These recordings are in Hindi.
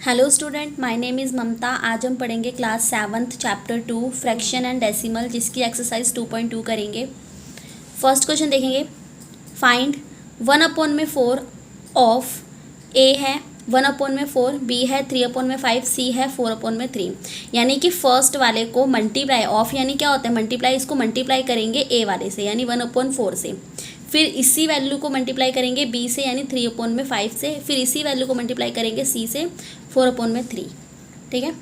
Hello student, my name is Mamta. आज हम पढ़ेंगे class 7th chapter 2 fraction and decimal, जिसकी एक्सरसाइज 2.2 करेंगे। फर्स्ट क्वेश्चन देखेंगे। फाइंड 1/4 ऑफ ए है 1/4, बी है 3/5, सी है 4/3। यानी कि फर्स्ट वाले को मल्टीप्लाई ऑफ, यानी क्या होता है मल्टीप्लाई, इसको मल्टीप्लाई करेंगे ए वाले से यानी 1/4 से, फिर इसी वैल्यू को मल्टीप्लाई करेंगे बी से यानी 3/5 से, फिर इसी वैल्यू को मल्टीप्लाई करेंगे सी से 4/3। ठीक है,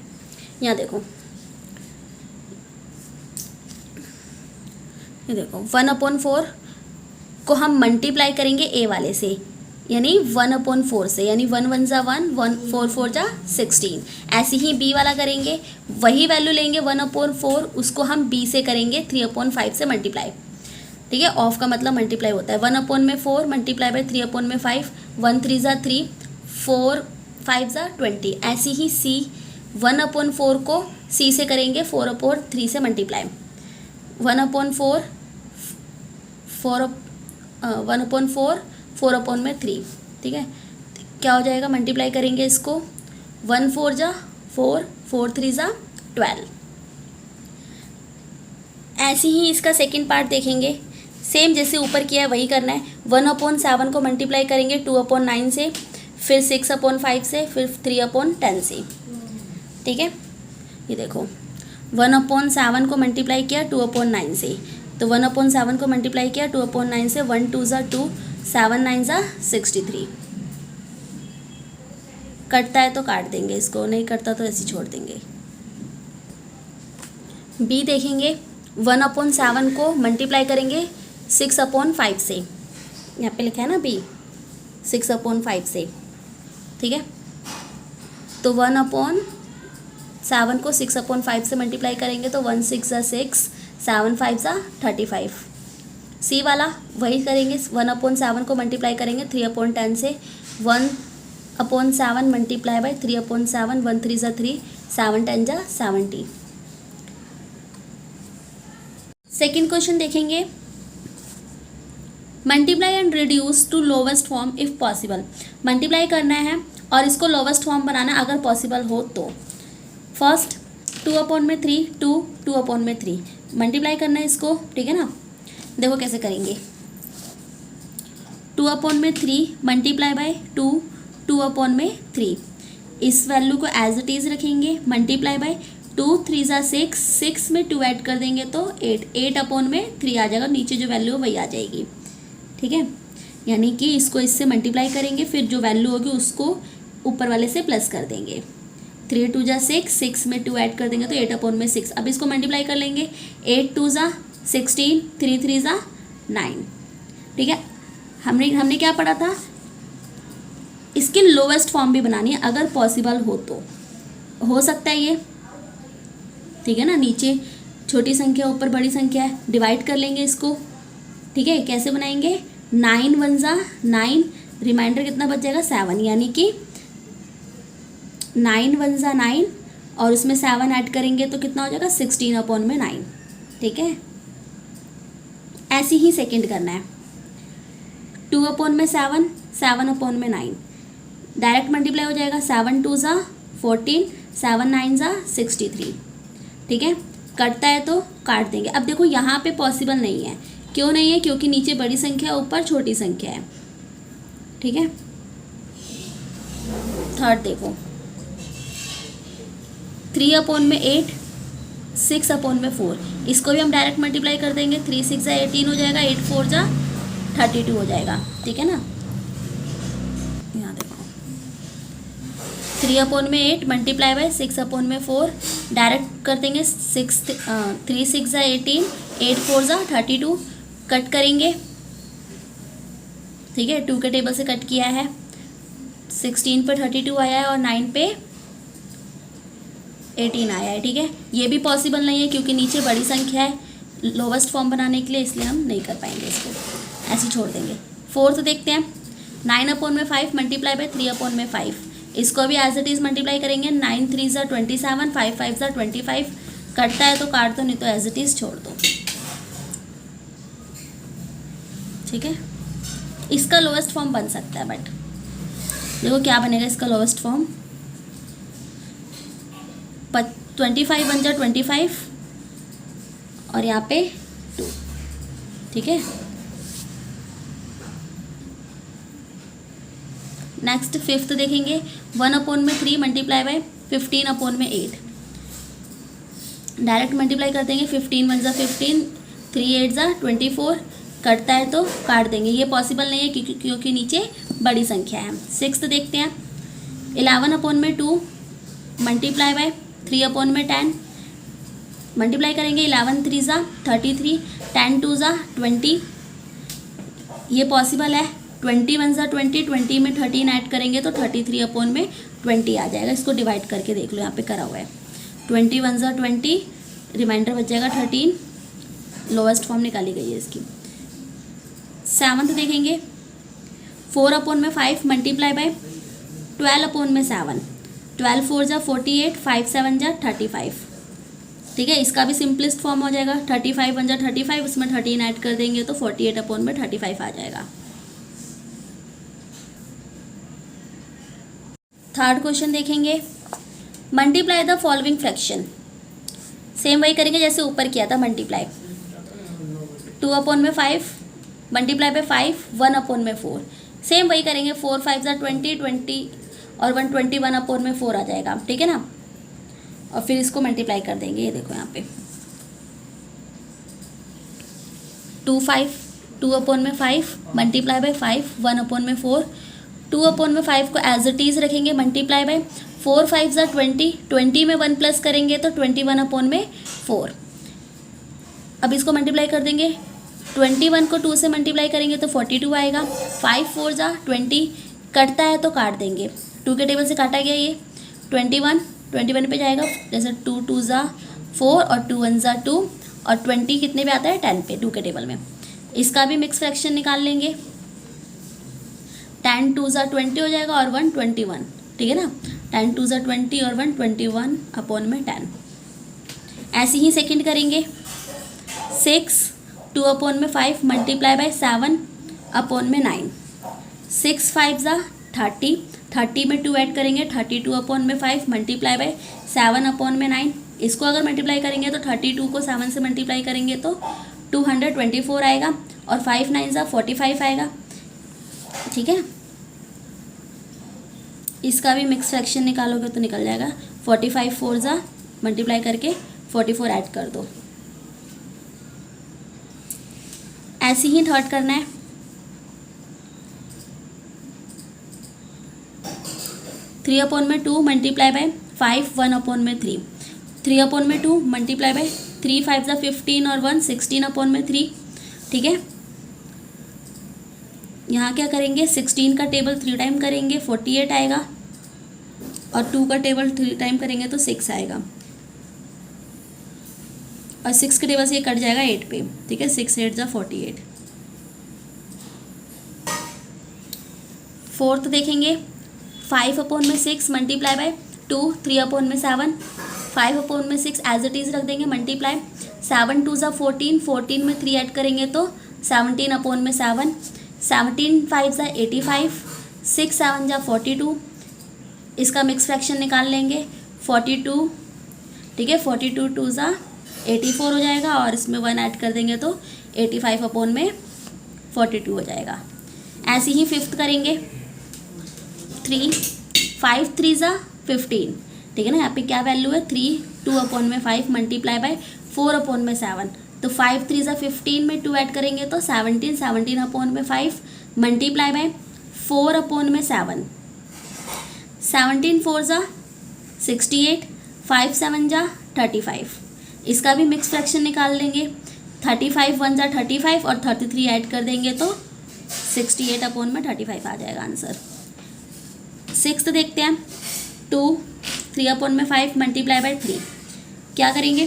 यहाँ देखो, ये देखो 1/4 को हम मल्टीप्लाई करेंगे ए वाले से यानी 1/4 से, यानी 1 1 जा 1, 1 4 4 जा 16। ऐसे ही बी वाला करेंगे, वही वैल्यू लेंगे 1/4, उसको हम बी से करेंगे 3/5 से मल्टीप्लाई। ठीक है, ऑफ का मतलब मल्टीप्लाई होता है। 1/4 मल्टीप्लाई बाय 3/5, 1 3 जा 3, 4 5 जा 20। ऐसे ही सी 1/4 को सी से करेंगे 4/3 से मल्टीप्लाई। 1/4 4/3। ठीक है, क्या हो जाएगा, मल्टीप्लाई करेंगे इसको 1 4 जा 4, 4 3 जा 12। ऐसे ही इसका सेकंड पार्ट देखेंगे, सेम जैसे ऊपर किया है वही करना है। 1/7 को मल्टीप्लाई करेंगे 2/9 से, फिर 6/5 से, फिर 3/10 से। ठीक है, ये देखो 1/7 को मल्टीप्लाई किया 2/9 से, तो 1/7 को मल्टीप्लाई किया 2/9 से, 1 2 जा 2, 7 9 जा 63। कटता है तो काट देंगे इसको, नहीं कटता तो ऐसे छोड़ देंगे। बी देखेंगे, 1/7 को मल्टीप्लाई करेंगे 6/5 से, यहाँ पे लिखा है ना बी 6/5 से। ठीक है, तो 1/7 को 6/5 से मल्टीप्लाई करेंगे तो 1 6 जा 6, 7 5 जा 35। सी वाला वही करेंगे, 1/7 को मल्टीप्लाई करेंगे 3/10 से, 1/7 मल्टीप्लाई बाय 3/7, 1 3 जा 3, 7 10 जा 70। सेकेंड क्वेश्चन देखेंगे। Multiply and reduce to lowest form if possible. Multiply करना है और इसको लोवेस्ट फॉर्म बनाना अगर पॉसिबल हो तो। फर्स्ट 2/3, 2 2/3 मल्टीप्लाई करना है इसको। ठीक है ना, देखो कैसे करेंगे। 2/3 मल्टीप्लाई बाय 2, 2/3। इस वैल्यू को एज इट इज़ रखेंगे, मल्टीप्लाई बाय 2 3 जा 6, 6 में 2 ऐड कर देंगे तो 8, 8/3 आ जाएगा, नीचे जो वैल्यू है वही आ जाएगी। ठीक है, यानी कि इसको इससे मल्टीप्लाई करेंगे, फिर जो वैल्यू होगी उसको ऊपर वाले से प्लस कर देंगे। 3 2 जा 6, 6 में 2 ऐड कर देंगे तो 8/6। अब इसको मल्टीप्लाई कर लेंगे, 8 2 जा 16, 3 3 जा 9। ठीक है, हमने क्या पढ़ा था, इसकी लोवेस्ट फॉर्म भी बनानी है अगर पॉसिबल हो तो। हो सकता है ये, ठीक है ना, नीचे छोटी संख्या ऊपर बड़ी संख्या है, डिवाइड कर लेंगे इसको। ठीक है, कैसे बनाएंगे, 9 1 जा 9, रिमाइंडर कितना बच जाएगा 7, यानी कि 9 1 जा 9 और उसमें 7 ऐड करेंगे तो कितना हो जाएगा 16/9। ठीक है, ऐसे ही सेकंड करना है। 2/7, 7/9 डायरेक्ट मल्टीप्लाई हो जाएगा, 7 2 जा 14, 7 9 जा 63। ठीक है, कटता है तो काट देंगे। अब देखो यहाँ पे पॉसिबल नहीं है, क्यों नहीं है, क्योंकि नीचे बड़ी संख्या ऊपर छोटी संख्या है। ठीक है, थर्ड देखो 3/8, 6/4, इसको भी हम डायरेक्ट मल्टीप्लाई कर देंगे। 3 6 जा 18 हो जाएगा, 8 4 जा 32 हो जाएगा। ठीक है ना, यहाँ देखो 3/8 मल्टीप्लाई बाय 6/4, डायरेक्ट कर देंगे। 3 6 जा 18, 8 4 जा 32, कट करेंगे। ठीक है, 2 के टेबल से कट किया है, 16 पे 32 आया है और 9 पे 18 आया है। ठीक है, ये भी पॉसिबल नहीं है क्योंकि नीचे बड़ी संख्या है लोवेस्ट फॉर्म बनाने के लिए, इसलिए हम नहीं कर पाएंगे, इसको ऐसे छोड़ देंगे। फोर्थ देखते हैं, 9/5 मल्टीप्लाई बाय 3/5, इसको भी एज इट इज़ मल्टीप्लाई करेंगे। 9 3 जा 27, 5 5 जा 25, कटता है तो काट दो, नहीं तो एज इट इज़ छोड़ दो। ठीक है, इसका लोवेस्ट फॉर्म बन सकता है, बट देखो क्या बनेगा इसका लोवेस्ट फॉर्म। 25 वन जा 25 और यहाँ पे 2, ठीक है। नेक्स्ट फिफ्थ देखेंगे, 1/3 मल्टीप्लाई बाय 15/8। डायरेक्ट मल्टीप्लाई कर देंगे, 15 वन जा 15, 3 8 जा 24, कटता है तो काट देंगे, ये पॉसिबल नहीं है क्योंकि नीचे बड़ी संख्या है। सिक्स्थ देखते हैं, 11/2 मल्टीप्लाई बाय 3/10, मल्टीप्लाई करेंगे, 11 3 जा 33, 10 2 जा 20, ये पॉसिबल है। 20 वन जा 20, 20 में 13 ऐड करेंगे तो 33/20 आ जाएगा। इसको डिवाइड करके देख लो, यहाँ पे करा हुआ है। 20 वन जा 20, रिमाइंडर बच जाएगा 13, लोवेस्ट फॉर्म निकाली गई है इसकी। सेवन्थ देखेंगे, 4/5 मल्टीप्लाई बाय 12/7, 12 4 जा 48, 5 7 जा 35, ठीक है। इसका भी सिंपलेस्ट फॉर्म हो जाएगा, 35 वन जा 35, उसमें 13 ऐड कर देंगे तो 48/35 आ जाएगा। थर्ड क्वेश्चन देखेंगे, multiply the following fraction. Same वही करेंगे जैसे ऊपर किया था मल्टीप्लाई। 2/5 मल्टीप्लाई बाय 5, 1/4, सेम वही करेंगे। 4 5 जा 20, 20 और 1 21/4 आ जाएगा, ठीक है ना। और फिर इसको मल्टीप्लाई कर देंगे, ये देखो यहाँ पे 2/5 मल्टीप्लाई बाय 5, 1/4, 2/5 को एज इट इज़ रखेंगे, मल्टीप्लाई बाय 4 5 जा 20, 20 में 1 प्लस करेंगे तो 21/4। अब इसको मल्टीप्लाई कर देंगे, 21 को 2 से मल्टीप्लाई करेंगे तो 42 आएगा। 5 4 जा 20, कटता है तो काट देंगे, 2 के टेबल से काटा गया ये। 21 पे जाएगा, जैसे 2 2 जा 4 और 2 1 जा 2 और 20 कितने पे आता है 10 पे 2 के टेबल में। इसका भी मिक्स फ्रैक्शन निकाल लेंगे, 10 2 जा 20 हो जाएगा और 1 21, ठीक है ना। 10 2 जा 20 और 1 21/10। ऐसे ही सेकंड करेंगे, 6 2/5 मल्टीप्लाई बाय 7/9, 6 5 जा 30, 30 में 2 ऐड करेंगे, 32/5 मल्टीप्लाई बाय 7/9। इसको अगर मल्टीप्लाई करेंगे तो 32 को 7 से मल्टीप्लाई करेंगे तो 224 आएगा और 5 9 जा 45 आएगा, ठीक है। इसका भी मिक्स फ्रैक्शन निकालोगे तो निकल जाएगा। 45 4 जा मल्टीप्लाई करके 44 ऐड कर दो। ऐसे ही थर्ड करना है, 3/2 मल्टीप्लाई बाय 5, 1/3, 3/2 मल्टीप्लाई बाय 3 5 जा 15 और 1 16/3, ठीक है। यहाँ क्या करेंगे, 16 का टेबल 3 टाइम करेंगे 48 आएगा और 2 का टेबल 3 टाइम करेंगे तो 6 आएगा और 6 के टेबल से ये कट जाएगा 8 पे, ठीक है। 6 8 जा 48। फोर्थ देखेंगे, 5/6 multiply by 2, 3/7, 5/6 as it is रख देंगे, मल्टीप्लाई 7 2 जा 14, 14 में 3 ऐड करेंगे तो 17/7, 17 5 जा 85, 6 7 जा 42। इसका मिक्स फ्रैक्शन निकाल लेंगे, 42, ठीक है। 42 2 जा 84 हो जाएगा और इसमें 1 ऐड कर देंगे तो 85/42 हो जाएगा। ऐसे ही फिफ्थ करेंगे, 3 5 3 जा 15, ठीक है ना। यहाँ पे क्या वैल्यू है, 3 2/5 मल्टीप्लाई बाय 4/7, तो 5 3 जा 15 में 2 ऐड करेंगे तो 17, 17/5 मल्टीप्लाई बाय 4/7, 17 4 जा 68, 5 7 जा 35। इसका भी मिक्स फ्रैक्शन निकाल लेंगे, 35 1 जा 35 और 33 ऐड कर देंगे तो 68/35 आ जाएगा आंसर। सिक्स्थ देखते हैं, 2 3/5 मल्टीप्लाई बाय 3, क्या करेंगे,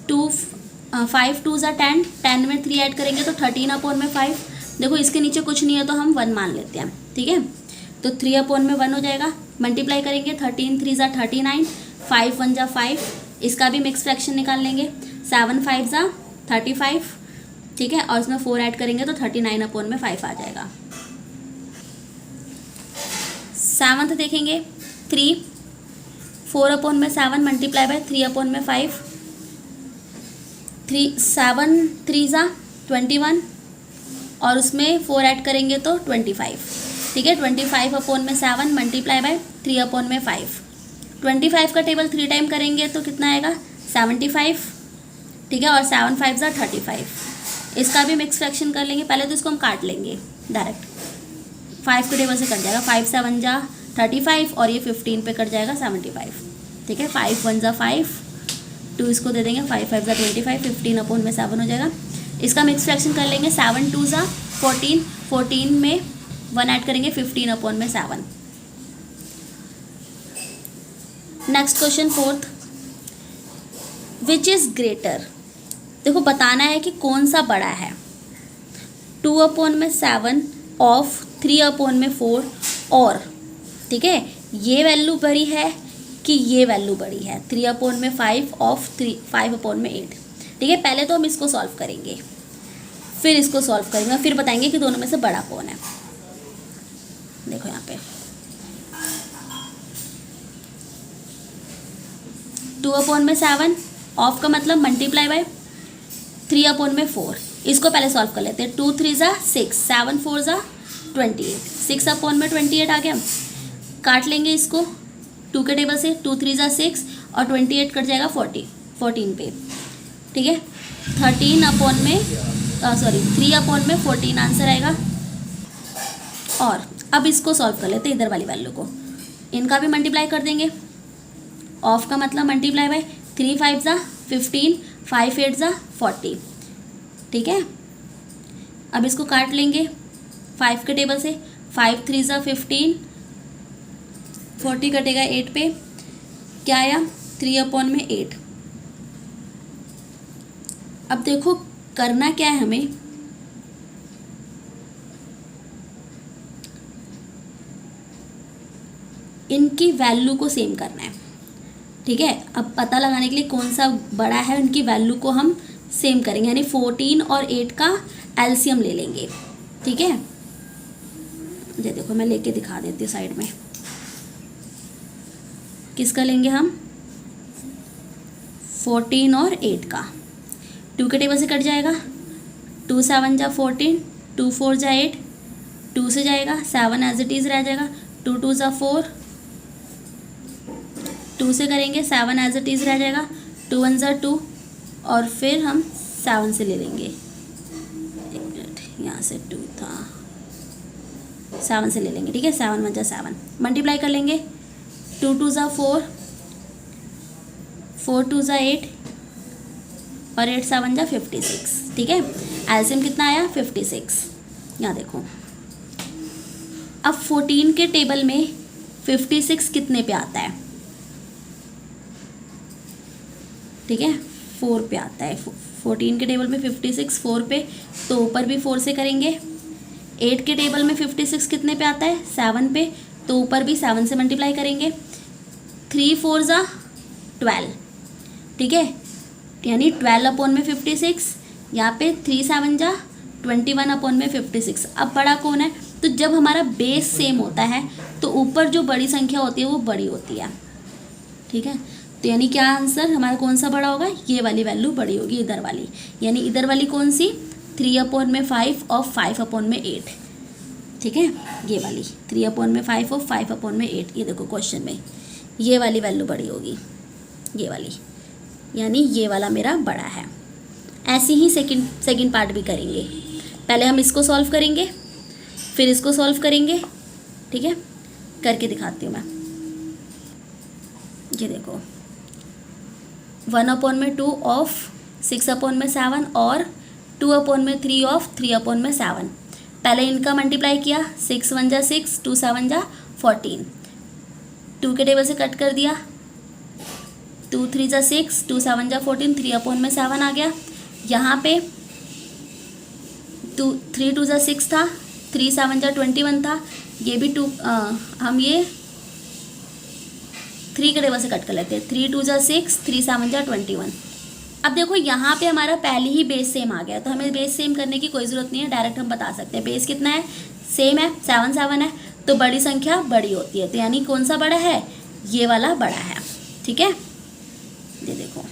5 2 जा 10, 10 में 3 ऐड करेंगे तो 13/5। देखो इसके नीचे कुछ नहीं है तो हम 1 मान लेते हैं, ठीक है। तो 3/1 हो जाएगा, मल्टीप्लाई करेंगे 13 3 जा 39, 5 1 जा 5। इसका भी मिक्स फ्रैक्शन निकाल लेंगे, 7 5 जा 35, ठीक है। और इसमें 4 ऐड करेंगे तो 39/5 आ जाएगा। सेवन्थ देखेंगे, 3 4 अपॉन में 7 मल्टीप्लाई बाय 3 अपॉन में 5, 7 3 ज़ा 21 और उसमें 4 ऐड करेंगे तो 25, ठीक है। 25 अपॉन में 7 मल्टीप्लाई बाय 3 अपॉन में 5, 25 का टेबल 3 टाइम करेंगे तो कितना आएगा 75, ठीक है। और 7 5 ज़ा 35। इसका भी मिक्स फ्रैक्शन कर लेंगे, पहले तो इसको हम काट लेंगे डायरेक्ट, 5 के टेबल से कट जाएगा, 5 7 ज़ा 35 और ये 15 पे कट जाएगा 75, ठीक है। 5 1 ज़ा 5, 2 इसको दे देंगे, 5 5 ज़ा 25, 15 अपॉन में 7 हो जाएगा। इसका मिक्स फ्रैक्शन कर लेंगे, 7 2 ज़ा 14, 14 में 1 ऐड करेंगे, 15 अपॉन में 7। Next question fourth, which is greater. देखो बताना है कि कौन सा बड़ा है, 2 अपॉन में 7 ऑफ 3 अपॉन में 4 और, ठीक है, ये वैल्यू बड़ी है कि ये वैल्यू बड़ी है, 3 अपॉन में 5 ऑफ 5 अपॉन में 8, ठीक है। पहले तो हम इसको सॉल्व करेंगे, फिर इसको सॉल्व करेंगे, फिर बताएंगे कि दोनों में से बड़ा कौन है। देखो यहाँ पे 2 अपॉन में 7 ऑफ का मतलब मल्टीप्लाई बाय 3 अपॉन में 4, इसको पहले सॉल्व कर लेते हैं। 2 3 ज़ा 6, 7 4 ज़ा 28, 6 अपॉन में 28 आ गया। काट लेंगे इसको 2 के टेबल से, 2 3 ज़ा 6 और 28 कट जाएगा 14 पे, ठीक है। 13 अपॉन में 3 अपॉन में 14 आंसर आएगा। और अब इसको सॉल्व कर लेते हैं, इधर वाली वैल्यू को, इनका भी मल्टीप्लाई कर देंगे। ऑफ का मतलब मल्टीप्लाई बाय 3 5 ज़ा 15, 5 8 ज़ा 40, ठीक है। अब इसको काट लेंगे 5 के टेबल से, 5 3 ज़ा 15, 40 कटेगा 8 पे, क्या आया 3 अपॉन में 8। अब देखो करना क्या है हमें, इनकी वैल्यू को सेम करना है, ठीक है। अब पता लगाने के लिए कौन सा बड़ा है, उनकी वैल्यू को हम सेम करेंगे, यानी 14 और 8 का एलसीएम ले लेंगे, ठीक है। ये देखो मैं लेके दिखा देती हूँ साइड में, किसका लेंगे हम, 14 और 8 का। 2 के टेबल से कट जाएगा, 2 7 जा 14, 2 4 जा 8, 2 से जाएगा 7 एज इट इज़ रह जाएगा, 2 2 जा 4, 2 से करेंगे 7 एज इट इज़ रह जाएगा, 2 1 जा 2 और फिर हम 7 से ले लेंगे, एक मिनट यहाँ से 2 था, 7 से ले लेंगे, ठीक है। 7 1 जा 7, मल्टीप्लाई कर लेंगे, 2 2 जा 4, 4 2 जा 8 और 8 7 जा 56, ठीक है। एलसीएम कितना आया 56। यहाँ देखो अब 14 के टेबल में 56 कितने पे आता है, ठीक है, 4 पे आता है। 14 के टेबल में 56 4 पे, तो ऊपर भी 4 से करेंगे। 8 के टेबल में 56 कितने पे आता है 7 पे, तो ऊपर भी 7 से मल्टीप्लाई करेंगे। 3 4 ज़ा 12, ठीक है, यानी 12 अपॉन में 56, यहाँ पे 3 7 जा 21 अपॉन में 56। अब बड़ा कौन है, तो जब हमारा बेस सेम होता है तो ऊपर जो बड़ी संख्या होती है वो बड़ी होती है, ठीक है। तो यानी क्या आंसर हमारा कौन सा बड़ा होगा, ये वाली वैल्यू बड़ी होगी, इधर वाली, यानी इधर वाली कौन सी 3 अपॉन में 5 और 5 अपॉन में 8, ठीक है। ये वाली 3 अपॉन में 5 और 5 अपॉन में 8, ये देखो क्वेश्चन में ये वाली वैल्यू बड़ी होगी, ये वाली, यानी ये वाला मेरा बड़ा है। ऐसे ही सेकंड पार्ट भी करेंगे, पहले हम इसको सॉल्व करेंगे फिर इसको सॉल्व करेंगे, ठीक है। करके दिखाती हूँ मैं, ये देखो 1 अपॉन में 2 ऑफ 6 अपॉन में 7 और 2 अपॉन में 3 ऑफ 3 अपॉन में 7। पहले इनका मल्टीप्लाई किया, 6 1 जा 6, 2 7 जा 14, 2 के टेबल से कट कर दिया, 2 3 जा 6, 2 7 जा 14, 3 अपॉन में 7 आ गया। यहाँ पे 3 2 जा 6 था, 3 7 जा 21 था, ये भी हम ये 3 के टेबल से कट कर लेते हैं, 3 2 जा 6, 3 7 जा 21। अब देखो यहाँ पे हमारा पहले ही बेस सेम आ गया, तो हमें बेस सेम करने की कोई ज़रूरत नहीं है, डायरेक्ट हम बता सकते हैं बेस कितना है, सेम है 7 7 है, तो बड़ी संख्या बड़ी होती है, तो यानी कौन सा बड़ा है, ये वाला बड़ा है, ठीक है, ये देखो,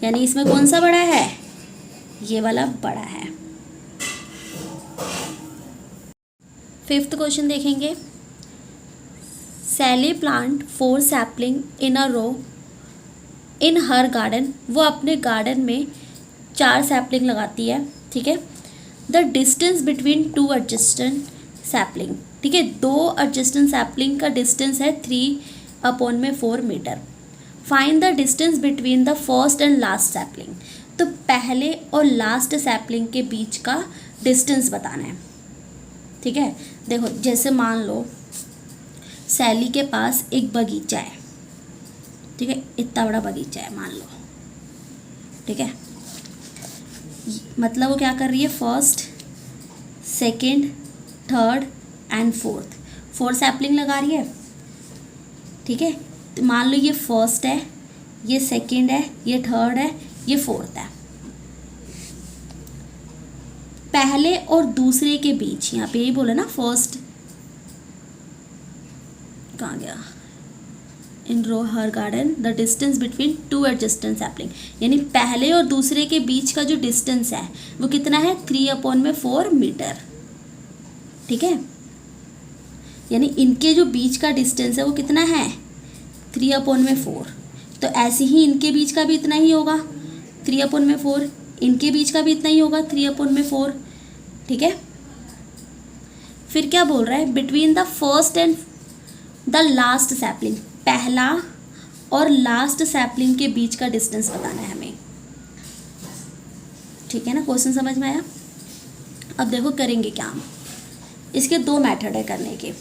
यानी इसमें कौन सा बड़ा है, ये वाला बड़ा है। फिफ्थ क्वेश्चन देखेंगे। सैली प्लांट 4 सैपलिंग इन अ रो इन हर गार्डन। वो अपने गार्डन में 4 सैपलिंग लगाती है, ठीक है। The distance between 2 adjacent sapling, ठीक है, 2 एडजस्टेंट सैपलिंग का डिस्टेंस है 3/4 metre. Find the distance between the first and last sapling. तो पहले और लास्ट सैपलिंग के बीच का डिस्टेंस बताना है, ठीक है। देखो, जैसे मान लो सैली के पास एक बगीचा है, ठीक है, इतना बड़ा बगीचा है मान लो, ठीक है। मतलब वो क्या कर रही है, first, second, third and fourth, 4 sapling लगा रही है, ठीक है। तो मान लो ये फर्स्ट है, ये सेकंड है, ये थर्ड है, ये फोर्थ है। पहले और दूसरे के बीच, यहाँ पे यही बोला ना, फर्स्ट कहाँ गया, in row her garden the distance between 2 adjacent sapling, यानी पहले और दूसरे के बीच का जो डिस्टेंस है वो कितना है, 3/4 मीटर, ठीक है। यानी इनके जो बीच का डिस्टेंस है वो कितना है, 3/4। तो ऐसे ही इनके बीच का भी इतना ही होगा, 3/4, इनके बीच का भी इतना ही होगा, 3/4, ठीक है। फिर क्या बोल रहा है, between the first and the last sapling, पहला और लास्ट सैपलिंग के बीच का डिस्टेंस बताना है हमें, ठीक है ना। क्वेश्चन समझ में आया। अब देखो करेंगे क्या हम, इसके 2 मेथड है करने के।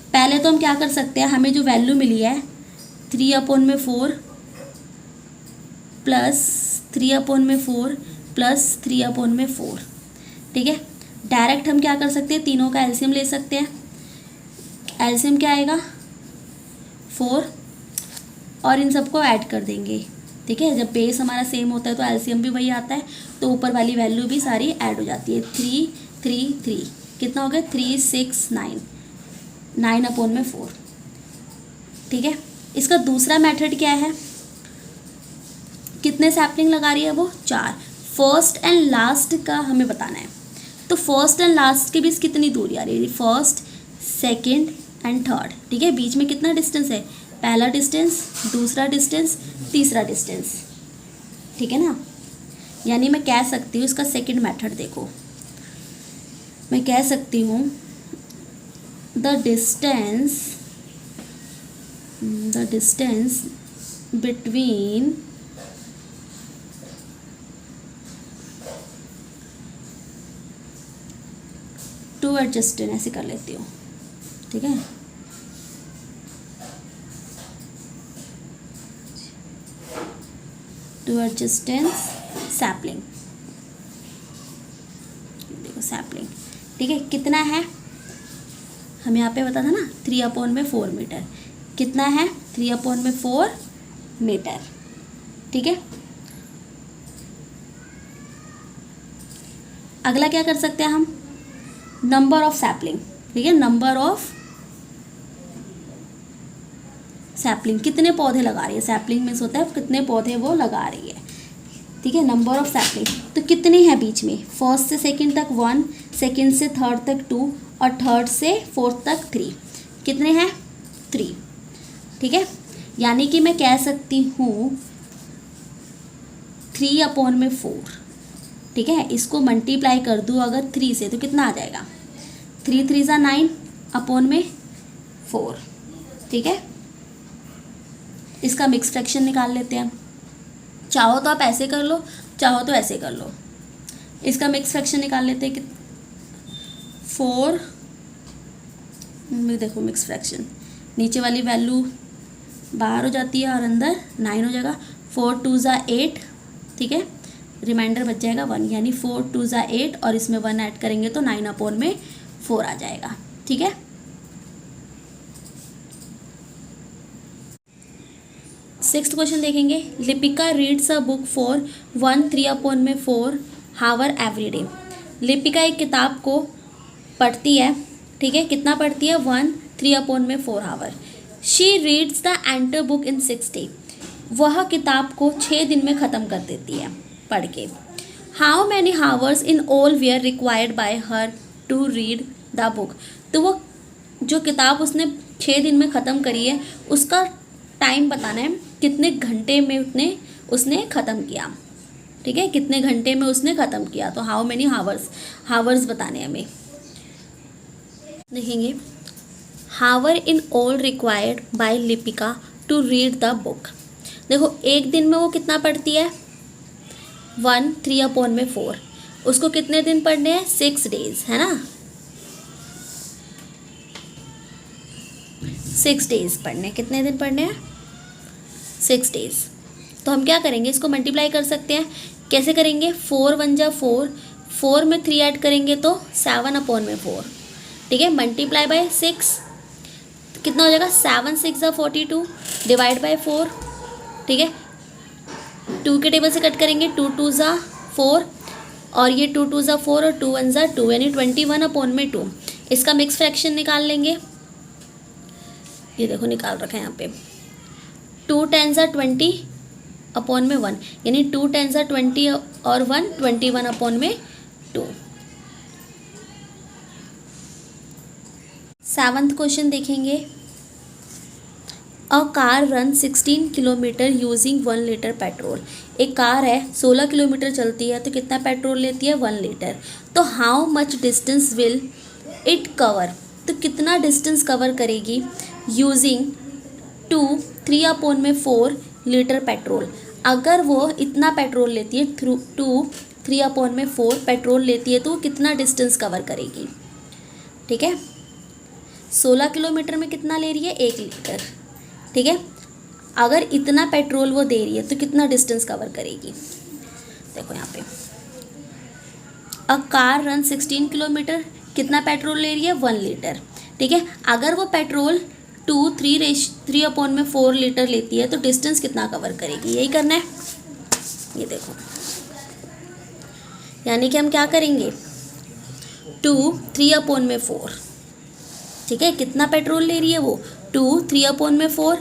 पहले तो हम क्या कर सकते हैं, हमें जो वैल्यू मिली है 3/4 प्लस 3/4 प्लस 3/4, ठीक है। डायरेक्ट हम क्या कर सकते हैं, तीनों का एलसीएम ले सकते हैं। एलसीएम क्या आएगा, 4, और इन सबको ऐड कर देंगे, ठीक है। जब बेस हमारा सेम होता है तो एलसीएम भी वही आता है, तो ऊपर वाली वैल्यू भी सारी ऐड हो जाती है। 3 3 3 कितना हो गया, 3 6 9, 9/4, ठीक है। इसका दूसरा मेथड क्या है, कितने सैपलिंग लगा रही है वो, 4। फर्स्ट एंड लास्ट का हमें बताना है, तो फर्स्ट एंड लास्ट के बीच कितनी दूरी आ रही है, फर्स्ट, सेकेंड एंड थर्ड, ठीक है। बीच में कितना डिस्टेंस है, पहला डिस्टेंस, दूसरा डिस्टेंस, तीसरा डिस्टेंस, ठीक है ना। यानी मैं कह सकती हूँ, इसका सेकंड मेथड देखो, मैं कह सकती हूँ the distance between two adjacent, ऐसे कर लेती हूँ, ठीक है। टू एडजस्टेंट सैपलिंग, देखो सैपलिंग, ठीक है। कितना है, हमें यहाँ पे बता था ना 3/4 मीटर, कितना है 3/4 मीटर, ठीक है। अगला क्या कर सकते हैं हम, नंबर ऑफ सैपलिंग, ठीक है। नंबर ऑफ सैपलिंग, कितने पौधे लगा रही है, सैपलिंग मीन्स होता है कितने पौधे वो लगा रही है, ठीक है। नंबर ऑफ सैपलिंग, तो कितने हैं बीच में, फर्स्ट से सेकंड तक 1, सेकंड से थर्ड तक 2 और थर्ड से फोर्थ तक 3, कितने हैं 3, ठीक है। यानी कि मैं कह सकती हूँ 3/4, ठीक है। इसको मल्टीप्लाई कर दूँ अगर 3 से तो कितना आ जाएगा, 3 3 ज़ा 9/4, ठीक है। इसका मिक्स फ्रैक्शन निकाल लेते हैं, चाहो तो आप ऐसे कर लो, चाहो तो ऐसे कर लो। इसका मिक्स फ्रैक्शन निकाल लेते हैं कि 4, देखो मिक्स फ्रैक्शन, नीचे वाली वैल्यू बाहर हो जाती है और अंदर 9 हो जाएगा, 4 2 ज़ा 8, ठीक है। रिमाइंडर बच जाएगा 1, यानी 4 2 ज़ा 8 और इसमें 1 ऐड करेंगे तो 9/4 आ जाएगा, ठीक है। सिक्स्थ क्वेश्चन देखेंगे। Lipika reads a book for 1 3/4 hour every day. Lipika एक किताब को पढ़ती है, ठीक है। कितना पढ़ती है, 1 3/4 hour. She reads the entire book in 6 day, वह किताब को 6 दिन में ख़त्म कर देती है पढ़ के। How many hours in all were required by her to read the book, तो वो जो किताब उसने 6 दिन में ख़त्म करी है उसका टाइम बताना है, कितने घंटे में उसने ख़त्म किया। ठीक है, कितने घंटे में उसने ख़त्म किया, तो हाउ मैनी हावर्स बताने हमें। देखेंगे hour in all required by Lipika to read the book. देखो एक दिन में वो कितना पढ़ती है 1 3/4, उसको कितने दिन पढ़ने हैं 6 डेज, है ना, 6 डेज पढ़ने, कितने दिन पढ़ने हैं 6 डेज। तो हम क्या करेंगे, इसको मल्टीप्लाई कर सकते हैं। कैसे करेंगे, 4 1 जा 4, 4 में 3 ऐड करेंगे तो 7/4। ठीक है, मल्टीप्लाई बाय 6, तो कितना हो जाएगा 7 6 जा 42, डिवाइड बाय 4। ठीक है, 2 के टेबल से कट करेंगे, 2 2 जा 4 और ये 2 2 जा 4 और 2 1 जा 2, यानी 21/2। इसका मिक्स फ्रैक्शन निकाल लेंगे, ये देखो निकाल रखा है यहाँ पे, 2 10 जा 20/1, यानी 2 10 जा 20 और 1 21/2। 7th क्वेश्चन देखेंगे। A car run 16 kilometre using 1 litre petrol, एक कार है 16 किलोमीटर चलती है तो कितना पेट्रोल लेती है 1 लीटर। तो how much distance will it cover, तो कितना डिस्टेंस कवर करेगी यूजिंग 2 3/4 लीटर पेट्रोल। अगर वो इतना पेट्रोल लेती है 2 3/4 पेट्रोल लेती है तो वो कितना डिस्टेंस कवर करेगी। ठीक है, 16 किलोमीटर में कितना ले रही है 1 लीटर। ठीक है, अगर इतना पेट्रोल वो दे रही है तो कितना डिस्टेंस कवर करेगी। देखो यहाँ पे अ कार रन 16 किलोमीटर, कितना पेट्रोल ले रही है 1 लीटर। ठीक है, अगर वो पेट्रोल 2 3/4 लीटर लेती है तो डिस्टेंस कितना कवर करेगी, यही करना है। ये देखो, यानी कि हम क्या करेंगे 2 3/4। ठीक है, कितना पेट्रोल ले रही है वो 2 3/4,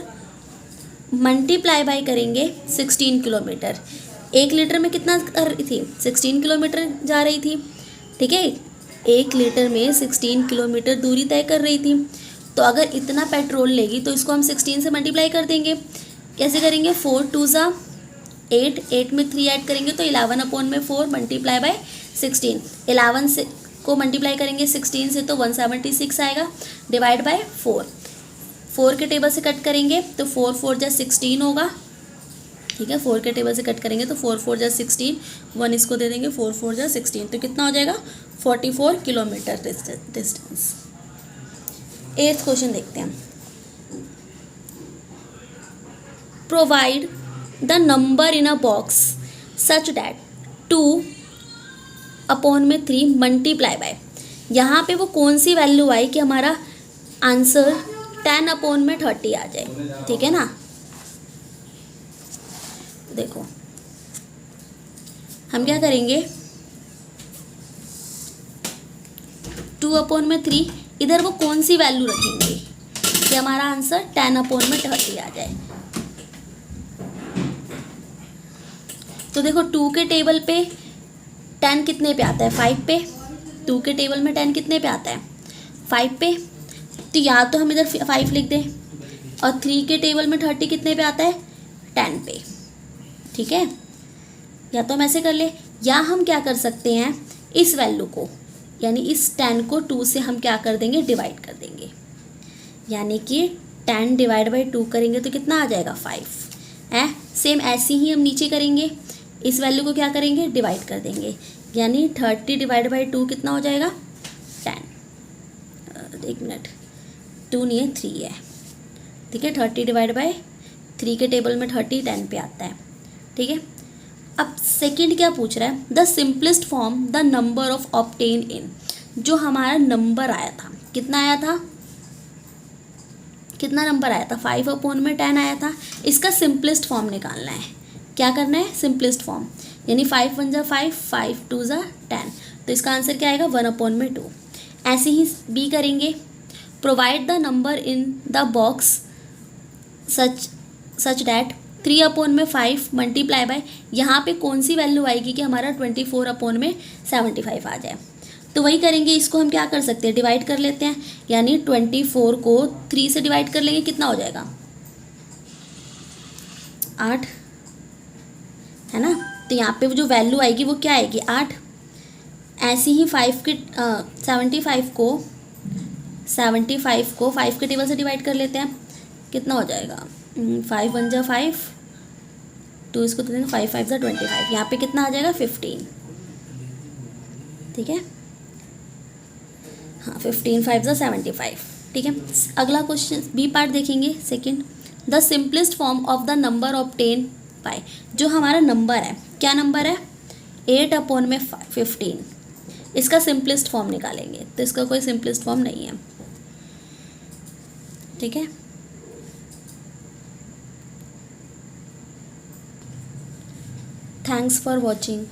मल्टीप्लाई बाय करेंगे 16 किलोमीटर। 1 लीटर में कितना कर रही थी 16 किलोमीटर जा रही थी। ठीक है, 1 लीटर में 16 किलोमीटर दूरी तय कर रही थी। तो अगर इतना पेट्रोल लेगी तो इसको हम 16 से मल्टीप्लाई कर देंगे। कैसे करेंगे, 4 2 जा 8, 8 में 3 ऐड करेंगे तो 11/4 मल्टीप्लाई बाय 16। 11 से को मल्टीप्लाई करेंगे 16 से तो 176 आएगा, डिवाइड बाय 4। 4 के टेबल से कट करेंगे तो 4 4 जा 16 होगा। ठीक है, 4 के टेबल से कट करेंगे तो 4 4 जा 16, 1 इसको दे देंगे 4 4 जा 16, तो कितना हो जाएगा 44 किलोमीटर डिस्टेंस। 8th क्वेश्चन देखते हैं। Provide the number in a box such that 2/3 multiply by, यहाँ पे वो कौन सी वैल्यू आई कि हमारा आंसर 10/30 आ जाए। ठीक है ना, देखो हम क्या करेंगे 2/3, इधर वो कौन सी वैल्यू रखेंगे कि हमारा आंसर 10/30 आ जाए। तो देखो 2 के टेबल पे 10 कितने पे आता है 5 पे, 2 के टेबल में 10 कितने पे आता है 5 पे, तो या तो हम इधर 5 लिख दें, और 3 के टेबल में 30 कितने पे आता है 10 पे। ठीक है, या तो हम ऐसे कर ले, या हम क्या कर सकते हैं इस वैल्यू को, यानी इस 10 को 2 से हम क्या कर देंगे डिवाइड कर देंगे, यानी कि 10 डिवाइड बाई 2 करेंगे तो कितना आ जाएगा 5 है। सेम ऐसे ही हम नीचे करेंगे, इस वैल्यू को क्या करेंगे डिवाइड कर देंगे, यानी 30 डिवाइड बाई 2 कितना हो जाएगा 10। 1 मिनट, 2 नहीं है 3 है। ठीक है, 30 डिवाइड बाई 3 के टेबल में 30 10 पे आता है। ठीक है, अब सेकंड क्या पूछ रहा है, the simplest form the number of obtain इन, जो हमारा नंबर आया था कितना आया था, कितना नंबर आया था 5/10 आया था, इसका सिंपलेस्ट फॉर्म निकालना है। क्या करना है सिंपलेस्ट फॉर्म, यानी 5 1 जा 5, 5 2 जा 10, तो इसका आंसर क्या आएगा 1/2। ऐसे ही बी करेंगे, provide the number in the box such such that 3 upon में 5 मल्टीप्लाई बाय, यहाँ पे कौन सी वैल्यू आएगी कि हमारा 24 अपॉन में 75 आ जाए। तो वही करेंगे, इसको हम क्या कर सकते हैं, डिवाइड कर लेते हैं, यानी 24 को 3 से डिवाइड कर लेंगे, कितना हो जाएगा 8, है ना। तो यहाँ पे जो वैल्यू आएगी वो क्या आएगी 8। ऐसे ही 75 को 5 के टेबल से डिवाइड कर लेते हैं, कितना हो जाएगा 5 1 जा 5, 2 इसको तो देंगे 5 5 जा 25, यहाँ पे कितना आ जाएगा 15, ठीक है। हाँ 15 5 जा 75, ठीक है। अगला क्वेश्चन बी पार्ट देखेंगे, second, the simplest form of the number obtain bye, जो हमारा नंबर है, क्या नंबर है 8 अपॉन में 15, इसका सिंपलेस्ट फॉर्म निकालेंगे, तो इसका कोई सिंपलेस्ट फॉर्म नहीं है, ठीक है। Thanks for watching.